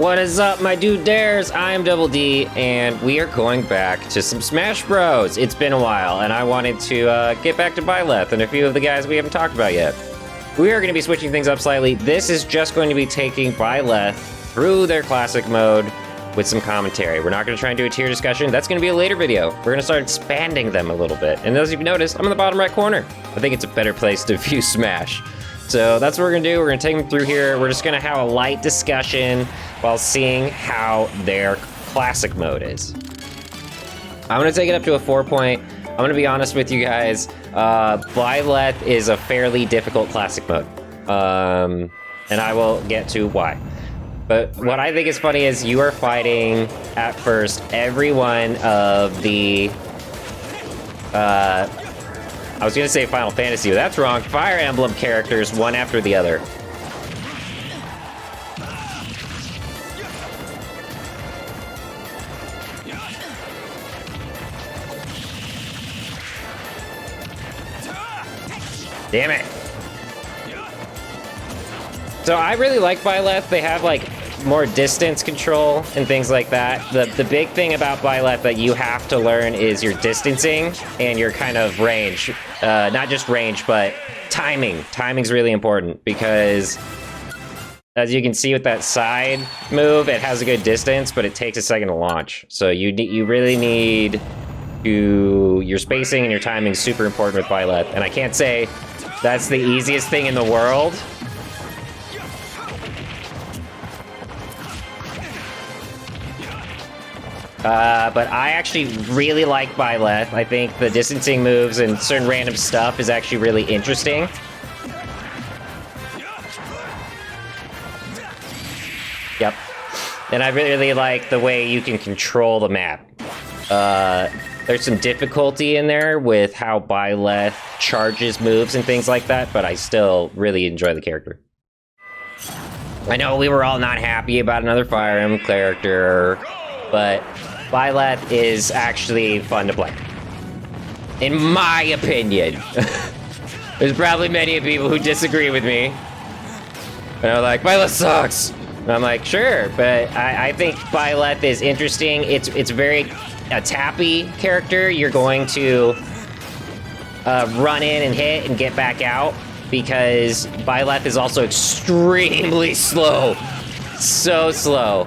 What is up, my dude dares? I am Double D, and we are going back to some Smash Bros. It's been a while, and I wanted to get back to Byleth and a few of the guys we haven't talked about yet. We are going to be switching things up slightly. This is just going to be taking Byleth through their classic mode with some commentary. We're not going to try and do a tier discussion. That's going to be a later video. We're going to start expanding them a little bit. And as you've noticed, I'm in the bottom right corner. I think it's a better place to view Smash. So that's what we're gonna do. We're gonna take them through here. We're just gonna have a light discussion while seeing how their classic mode is. I'm gonna take it up to a 4-point. I'm gonna be honest with you guys. Byleth is a fairly difficult classic mode. And I will get to why. But what I think is funny is you are fighting, at first, every one of the, I was gonna say Final Fantasy, but that's wrong. Fire Emblem characters, one after the other. Damn it. So I really like Byleth. They have like more distance control and things like that. The big thing about Byleth that you have to learn is your distancing and your kind of range. Not just range, but timing. Timing's really important because as you can see with that side move, it has a good distance, but it takes a second to launch. So you really need to, your spacing and your timing is super important with Byleth. And I can't say that's the easiest thing in the world. But I actually really like Byleth. I think the distancing moves and certain random stuff is actually really interesting. Yep. And I really like the way you can control the map. There's some difficulty in there with how Byleth charges moves and things like that, but I still really enjoy the character. I know we were all not happy about another Fire Emblem character, but Byleth is actually fun to play. In my opinion. There's probably many people who disagree with me. And are like, Byleth sucks! And I'm like, sure, but I think Byleth is interesting. It's very a tappy character. You're going to run in and hit and get back out because Byleth is also extremely slow. So slow.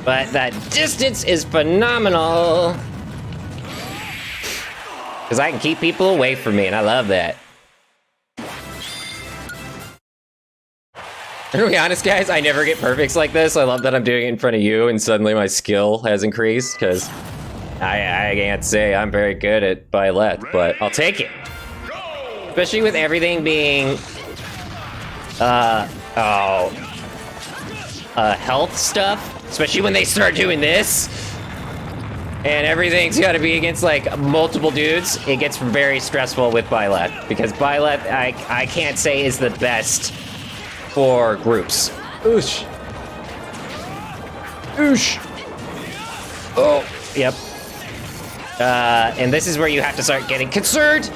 But that distance is phenomenal. Because I can keep people away from me, and I love that. To be honest, guys, I never get perfects like this. I love that I'm doing it in front of you, and suddenly my skill has increased, because I can't say I'm very good at Byleth, but I'll take it. Especially with everything being... health stuff. Especially when they start doing this. And everything's gotta be against, like, multiple dudes. It gets very stressful with Byleth. Because Byleth, I can't say is the best for groups. Oosh. Oosh. Oh, yep. And this is where you have to start getting concerned.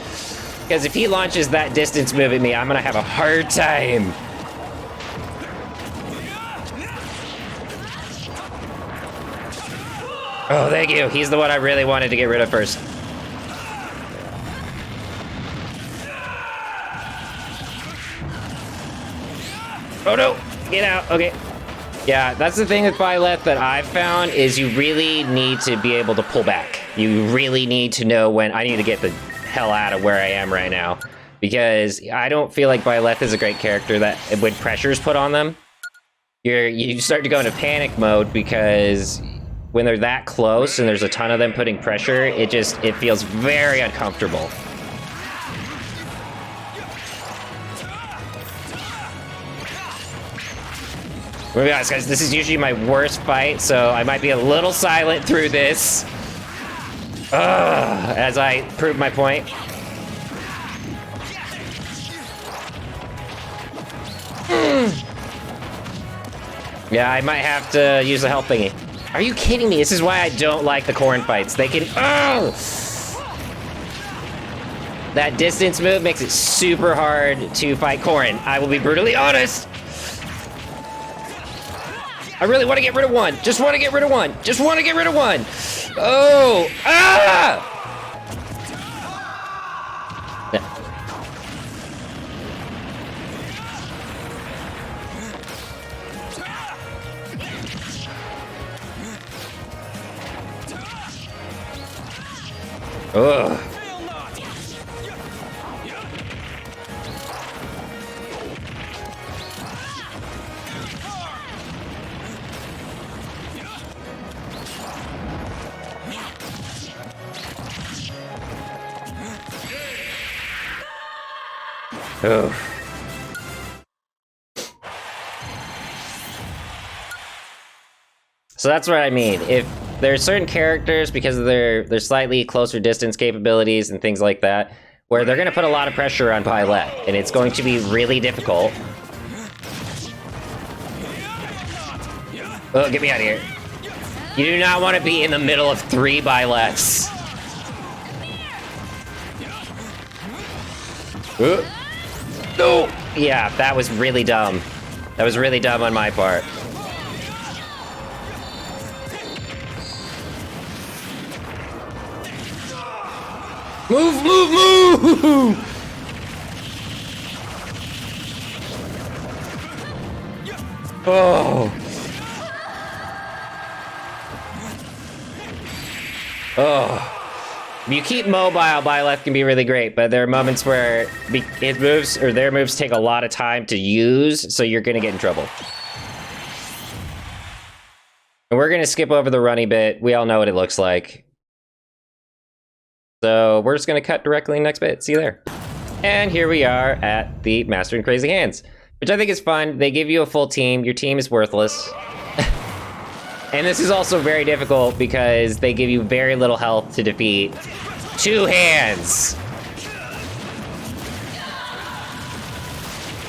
Because if he launches that distance move at me, I'm gonna have a hard time. Oh, thank you. He's the one I really wanted to get rid of first. Oh no, get out, okay. Yeah, that's the thing with Byleth that I've found is you really need to be able to pull back. You really need to know when I need to get the hell out of where I am right now. Because I don't feel like Byleth is a great character that when pressure's put on them, you start to go into panic mode because when they're that close and there's a ton of them putting pressure, it feels very uncomfortable. I'm gonna be honest, guys, this is usually my worst fight, so I might be a little silent through this. As I prove my point. Yeah, I might have to use the health thingy. Are you kidding me? This is why I don't like the corn fights. They can... Oh! That distance move makes it super hard to fight Corrin. I will be brutally honest. I really want to get rid of one. Just want to get rid of one. Just want to get rid of one. Oh, ah! Ugh. Ugh. So that's what I mean. If there are certain characters, because of their slightly closer distance capabilities and things like that, where they're going to put a lot of pressure on Byleth, and it's going to be really difficult. Oh, get me out of here. You do not want to be in the middle of 3 Byleths. No! Yeah, that was really dumb. That was really dumb on my part. Move, move, move! Oh. Oh. If you keep mobile, Byleth can be really great, but there are moments where it moves, or their moves take a lot of time to use, so you're gonna get in trouble. And we're gonna skip over the runny bit. We all know what it looks like. So we're just gonna cut directly in the next bit. See you there. And here we are at the Mastering Crazy Hands, which I think is fun. They give you a full team. Your team is worthless. And this is also very difficult because they give you very little health to defeat 2 hands.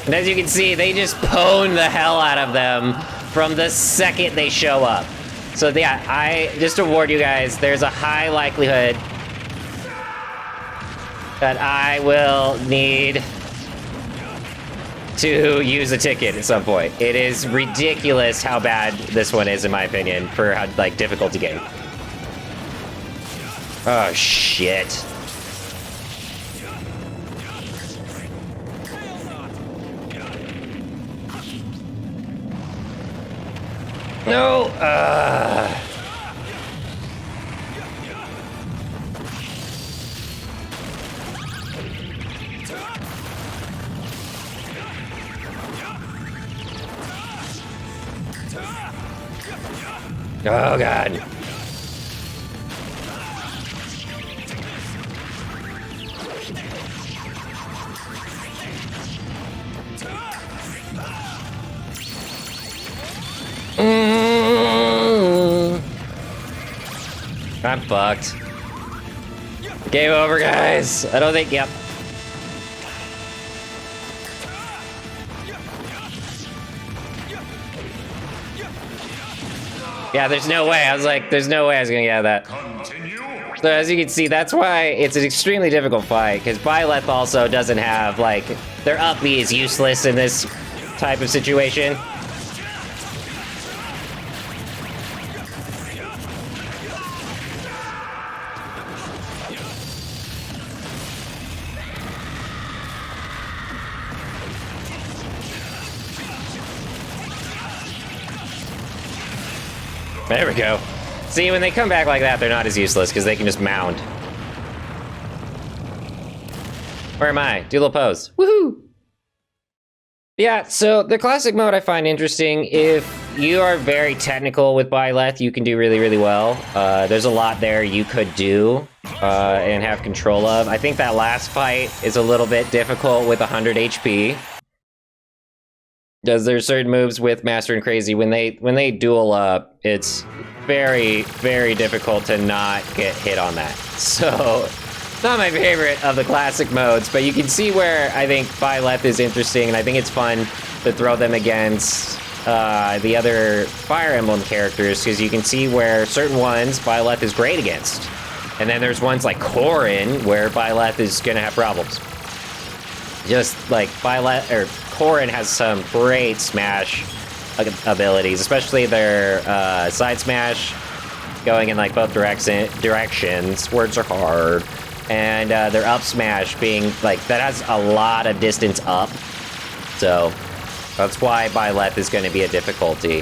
And as you can see, they just pwn the hell out of them from the second they show up. So yeah, I just to warn you guys, there's a high likelihood that I will need to use a ticket at some point. It is ridiculous how bad this one is, in my opinion, for how, like, difficult to get. Oh, shit. No! Oh, God. I'm fucked. Game over, guys. I don't think, yep. Yeah, there's no way. I was like, there's no way I was gonna get out of that. Continue. So as you can see, that's why it's an extremely difficult fight, because Byleth also doesn't have, like, their up B is useless in this type of situation. There we go. See, when they come back like that, they're not as useless, because they can just mound. Where am I? Do a little pose. Woohoo! Yeah, so the classic mode I find interesting. If you are very technical with Byleth, you can do really, really well. There's a lot there you could do and have control of. I think that last fight is a little bit difficult with 100 HP. Because there's certain moves with Master and Crazy, when they duel up, it's very, very difficult to not get hit on that. So, not my favorite of the classic modes, but you can see where I think Byleth is interesting, and I think it's fun to throw them against the other Fire Emblem characters, because you can see where certain ones Byleth is great against. And then there's ones like Corrin, where Byleth is gonna have problems. Just like Corrin has some great smash abilities, especially their side smash, going in like both directions. Words are hard. And their up smash being like, that has a lot of distance up. So that's why Byleth is going to be a difficulty.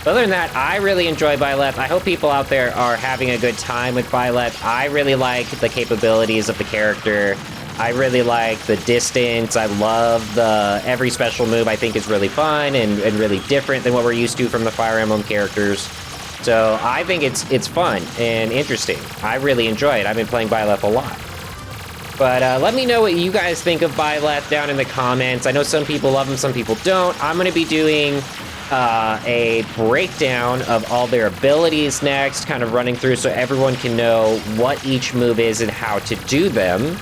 But other than that, I really enjoy Byleth. I hope people out there are having a good time with Byleth. I really like the capabilities of the character. I really like the distance. I love every special move. I think is really fun and really different than what we're used to from the Fire Emblem characters. So I think it's fun and interesting. I really enjoy it. I've been playing Byleth a lot. But let me know what you guys think of Byleth down in the comments. I know some people love them, some people don't. I'm going to be doing a breakdown of all their abilities next, kind of running through so everyone can know what each move is and how to do them.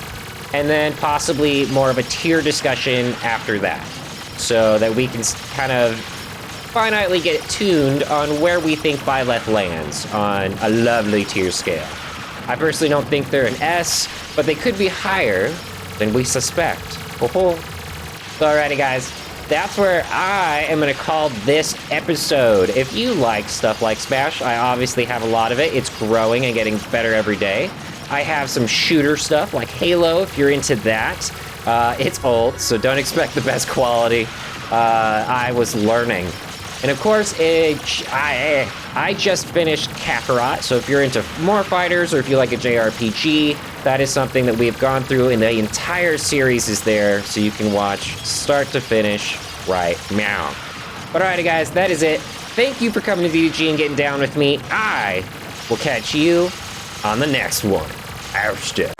And then possibly more of a tier discussion after that, so that we can kind of finitely get tuned on where we think Byleth lands on a lovely tier scale. I personally don't think they're an S, but they could be higher than we suspect. So alrighty guys, that's where I am gonna call this episode. If you like stuff like Smash, I obviously have a lot of it. It's growing and getting better every day. I have some shooter stuff like Halo, if you're into that. It's old, so don't expect the best quality. I was learning. And of course, I just finished Kakarot, so if you're into more fighters or if you like a JRPG, that is something that we've gone through, and the entire series is there, so you can watch start to finish right now. But alrighty guys, that is it. Thank you for coming to VDG and getting down with me. I will catch you on the next one. Ouch.